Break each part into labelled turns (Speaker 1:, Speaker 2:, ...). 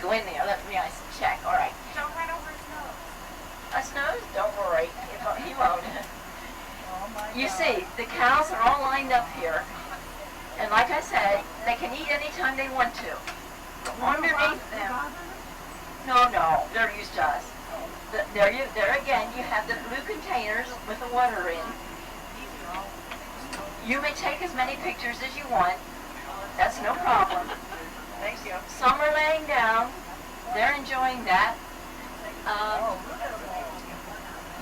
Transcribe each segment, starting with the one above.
Speaker 1: go in there. Let me check. All right.
Speaker 2: Don't run over his nose.
Speaker 1: His nose? Don't worry. He won't. You see, the cows are all lined up here. And like I said, they can eat anytime they want to. Underneath them. No, they're used to us. There again, you have the blue containers with the water in. You may take as many pictures as you want. That's no problem.
Speaker 2: Thank you.
Speaker 1: Some are laying down. They're enjoying that.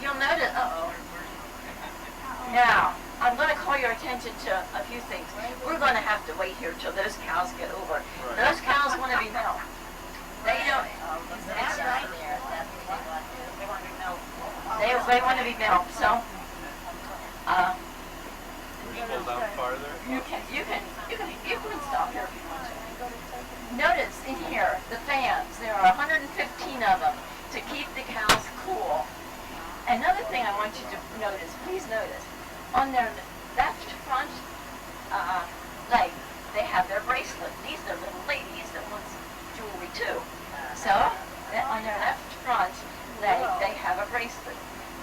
Speaker 1: You'll notice, Now, I'm going to call your attention to a few things. We're going to have to wait here till those cows get over. Those cows want to be milked. They don't. That's right there. They want to be milked. They want to be milked. So,
Speaker 3: Can we pull down farther?
Speaker 1: you can stop here if you want to. Notice in here the fans. There are 115 of them to keep the cows cool. Another thing I want you to notice, please notice, on their left front leg, they have their bracelet. These are little ladies that want jewelry too. So, on their left front leg, they have a bracelet.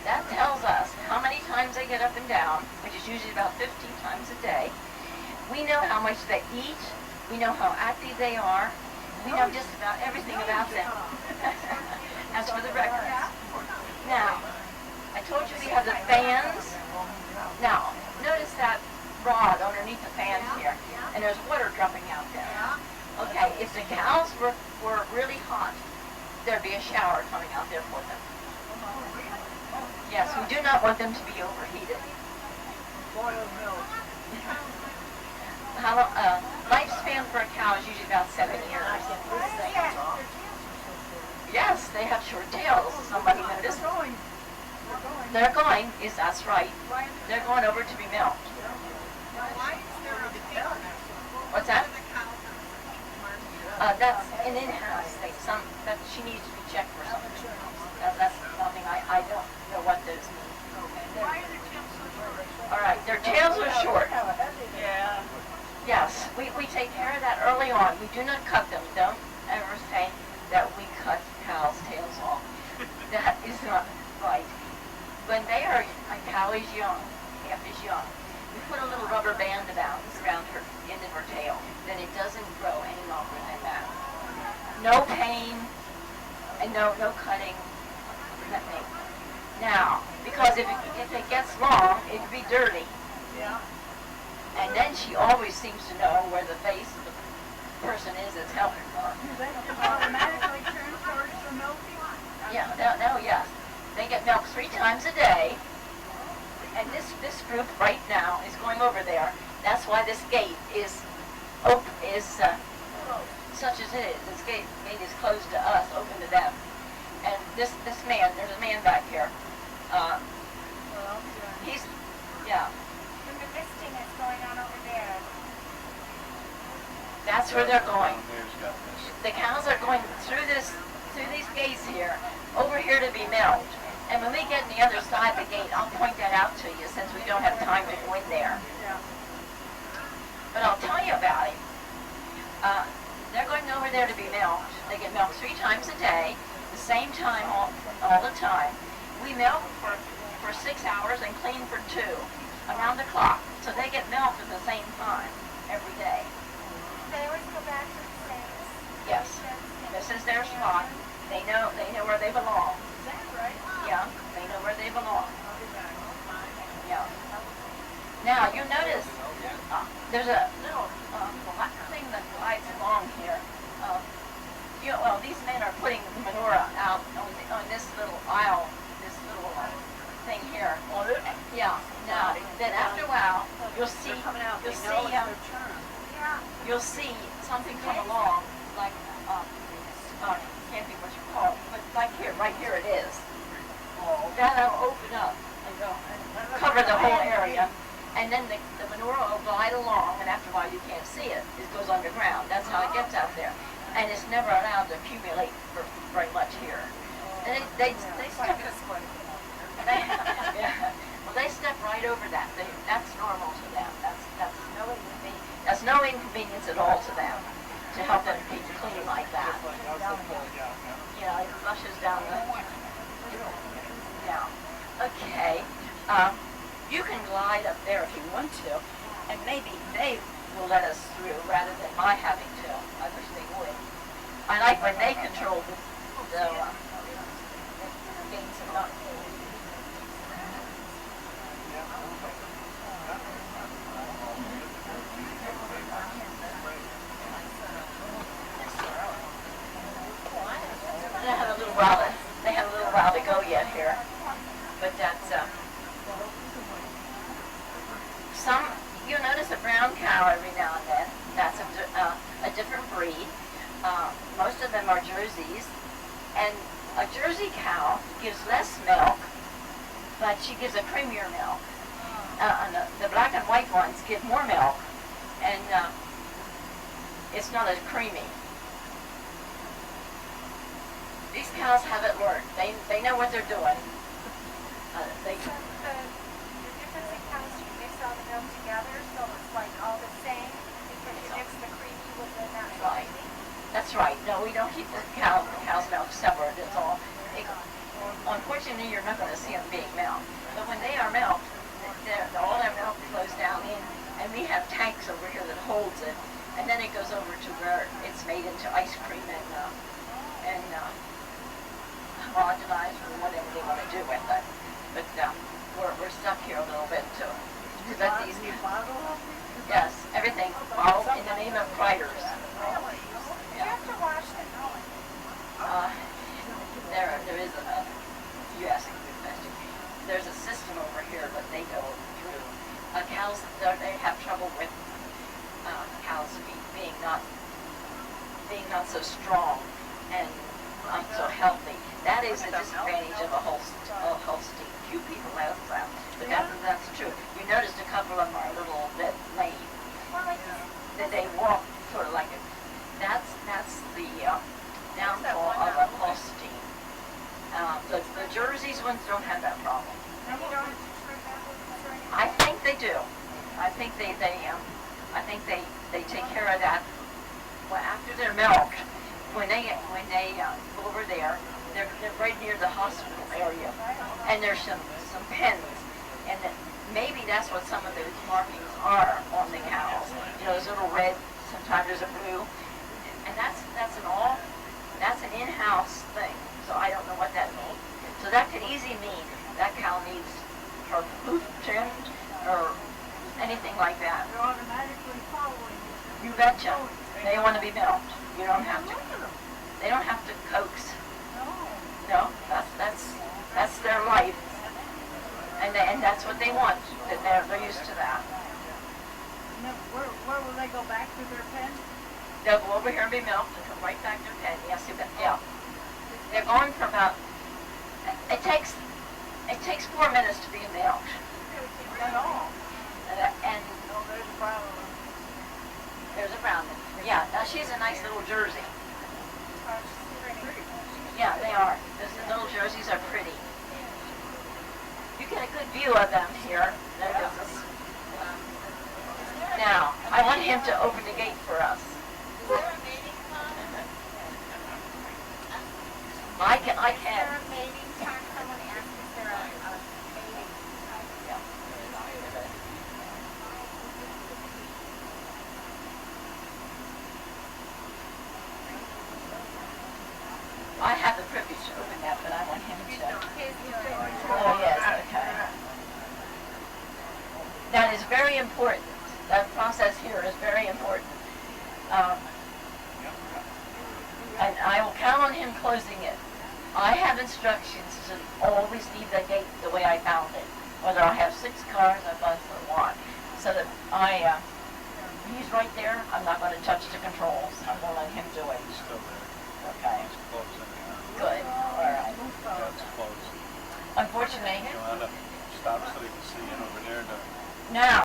Speaker 1: That tells us how many times they get up and down, which is usually about 15 times a day. We know how much they eat. We know how active they are. We know just about everything about them. As for the records. Now, I told you we have the fans. Now, notice that rod underneath the fans here, and there's water dropping out there. Okay, if the cows were really hot, there'd be a shower coming out there for them. Yes, we do not want them to be overheated. Lifespan for a cow is usually about 7 years. Yes, they have short tails. Somebody noticed. They're going, yes, that's right. They're going over to be milked. What's that? That's an in-house thing. That she needs to be checked for something. That's something I don't know what those mean. All right, their tails are short.
Speaker 2: Yeah.
Speaker 1: Yes, we take care of that early on. We do not cut them. Don't ever say that we cut cows' tails off. That is not right. When they are, a cow is young, calf is young, we put a little rubber band around her end of her tail. Then it doesn't grow any longer than that. No pain and no cutting. Nothing. Now, because if it gets long, it would be dirty.
Speaker 2: Yeah.
Speaker 1: And then she always seems to know where the face of the person is that's helping her.
Speaker 2: Do they automatically turn towards the milking?
Speaker 1: Yeah, yes. They get milk 3 times a day. And this group right now is going over there. That's why this gate is such as it is. This gate is closed to us, open to them. And this man, there's a man back here. He's, yeah.
Speaker 2: And the misting is going on over there.
Speaker 1: That's where they're going. The cows are going through these gates here, over here to be milked. And when we get on the other side of the gate, I'll point that out to you since we don't have time to go in there.
Speaker 2: Yeah.
Speaker 1: But I'll tell you about it. They're going over there to be milked. They get milked 3 times a day, the same time all the time. We milk for 6 hours and clean for 2, around the clock. So they get milked at the same time every day.
Speaker 2: They always go back to the same.
Speaker 1: Yes. This is their spot. They know where they belong.
Speaker 2: Is that right?
Speaker 1: Yeah, they know where they belong. Yeah. Now, you notice there's a little black thing that glides along here. These men are putting the manure out on this little aisle, this little thing here. Yeah. Now, then after a while, you'll see something come along, like can't think what you call it, but like here, right here it is. That'll open up and go cover the whole area, and then the manure will glide along, and after a while you can't see it. It goes underground. That's how it gets out there, and it's never allowed to accumulate for very much here. And they step this one. Well, they step right over that. That's normal to them. That's no inconvenience at all to them to to help them keep clean like that. Yeah, it flushes down the. Yeah. Okay. You can glide up there if you want to, and maybe they will let us through rather than my having to. I wish they would. I like when they control the gates and not. They have a little while to go yet here, but that's you'll notice a brown cow every now and then. That's a different breed. Most of them are Jerseys, and a Jersey cow gives less milk, but she gives a creamier milk. And the black and white ones give more milk, and it's not as creamy. These cows have it learned. They know what they're doing.
Speaker 2: The difference in cows, you mix all the milk together, so it's like all the same, because you mix the creamy with the natural
Speaker 1: Right.
Speaker 2: creamy.
Speaker 1: That's right. No, we don't keep the cow's milk separate. It's all. Unfortunately, you're not going to see them being milked. But when they are milked, all their milk flows down in, and we have tanks over here that holds it, and then it goes over to where it's made into ice cream and homogenized or whatever they want to do with it. But we're stuck here a little bit to let these. Yes, everything bottled in the name of Kreider's.
Speaker 2: You have to wash them.
Speaker 1: There is you asked a good question. There's a system over here that they go through. Cows, they have trouble with cows being not so strong and not so healthy. That is a disadvantage of a Holstein. Few people have that, but that's true. You noticed a couple of them are a little bit lame.
Speaker 2: Well, like
Speaker 1: That they walk sort of like it. That's the downfall of a Holstein. The Jerseys ones don't have that problem.
Speaker 2: you don't have to turn that or anything.
Speaker 1: I think they do. I think they take care of that. Well, after they're milked, when they go over there, they're right near the hospital area, and there's some pens, and maybe that's what some of those markings are on the cows. You know, there's a little red. Sometimes there's a blue, and that's an in-house thing. So I don't know what that means. So that could easily mean that cow needs her hoof trimmed or anything like that.
Speaker 2: They're automatically following you.
Speaker 1: You betcha. They want to be milked. You don't have to. They don't have to coax. No, that's their life, and that's what they want. They're used to that.
Speaker 2: Where will they go back to their pen?
Speaker 1: They'll go over here and be milked and come right back to the pen. Yes, you bet. Yeah. They're going for about. It takes 4 minutes to be milked.
Speaker 2: At all.
Speaker 1: And
Speaker 2: Oh, there's a brown one.
Speaker 1: there's a brown one. Yeah. Now she's a nice little Jersey.
Speaker 2: Pretty.
Speaker 1: Yeah, they are. Those little Jerseys are pretty. You get a good view of them here. Now, I want him to open the gate for us.
Speaker 2: Is there a mating time?
Speaker 1: I
Speaker 2: Is
Speaker 1: can.
Speaker 2: there a mating time? Someone asked, is there a mating time?
Speaker 1: Yeah. I have the privilege to open that, but I want him to. Oh, yes, okay. That is very important. That process here is very important. And I will count on him closing it. I have instructions to always leave the gate the way I found it. Whether I have 6 cars, I bus or what. So that he's right there, I'm not going to touch the controls. I'm going to let him do it.
Speaker 3: He's still there.
Speaker 1: Okay,
Speaker 3: It's close anyhow.
Speaker 1: good, all right.
Speaker 3: That's close.
Speaker 1: Unfortunately,
Speaker 3: You'll have to stop so they can see in over there to
Speaker 1: now,